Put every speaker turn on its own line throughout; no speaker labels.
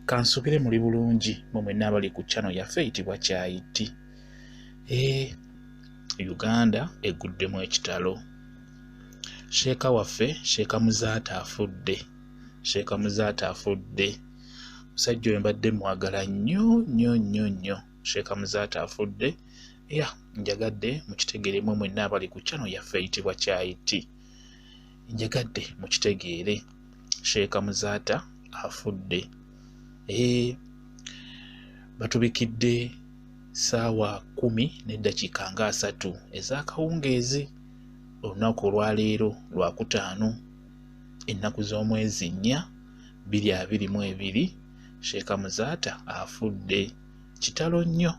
Kansubire muli bulungi mu mwenna abali ku channel yaffe eyitibwa Kyayiti. Uganda eguddemu ekitalo. Sheeka waffe Sheikh Muzaata afudde. Sheikh Muzaata afudde. Musajja oyo mbadde mwagala nnyo. Sheikh Muzaata afudde. Njagadde mukitegeeremu mwenna abali ku channel yaffe eyitibwa Kyayiti. Njagadde mukitegeere. Sheikh Muzaata afudde. Batubikidde ssaawa 10:30 ez'akawungeezi olunaku olwaleero Lwakutaano ennaku z'omwezi 4 2022. Sheikh Muzaata afudde. Kitalo nnyo,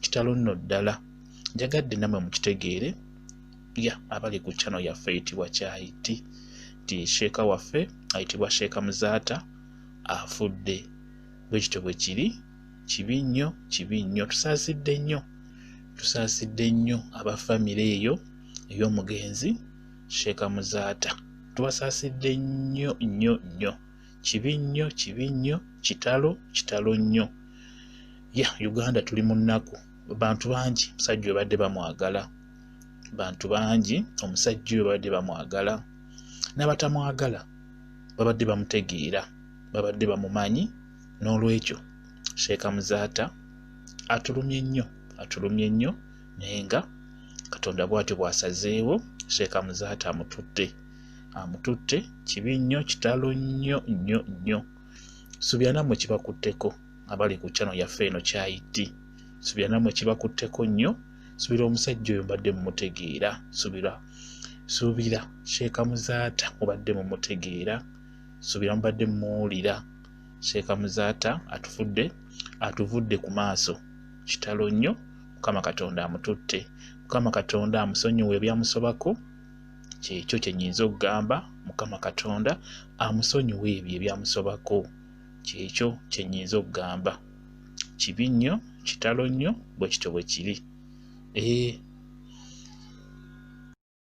kitalo nno ddala. Njagadde nammwe mukitegeere abali ku channel yaffe eyitibwa Kyayiti nti Sheikh waffe ayitibwa Sheikh Muzaata afudde. Bwe kityo bwe kiri, kibi nnyo. Tusaasidde nnyo aba famire eyo ey'omugenzi Sheikh Muzaata. Tubasaasidde nnyo. Kibi nnyo. Kitalo nnyo. Uganda tuli mu nnaku. Bantu bangi omusajja obadde bamwagala. N'abatamwagala babadde bamutegeera, babadde bamumanyi. N'olwekyo Sheikh Muzaata atulumye nnyo naye nga Katonda bw'atyo bw'asazeewo Sheikh Muzaata amututte. Kibi nnyo, kitalo nnyo. Subira nammwe kibakutteko abali ku channel yaffe eno Kyayiti. Subira nammwe kibakutteko nnyo. Subira omusajja oyo mbadde mumutegeera. Subira Sheikh Muzaata mubadde mumutegeera. Subira mubadde mumuwulira. Sheikh Muzaata atuvudde ku maaso. Kitalo nnyo. Mukama Katonda amututte. Mukama Katonda amusonyiwe ebyamusobako. Kyekyo kye nnyinza okugamba. Mukama Katonda amusonyiwe ebyo ebyamusobako. Kyekyo kye nnyinza okugamba. Kibi nnyo, kitalo nnyo, bwe kityo bwe kiri.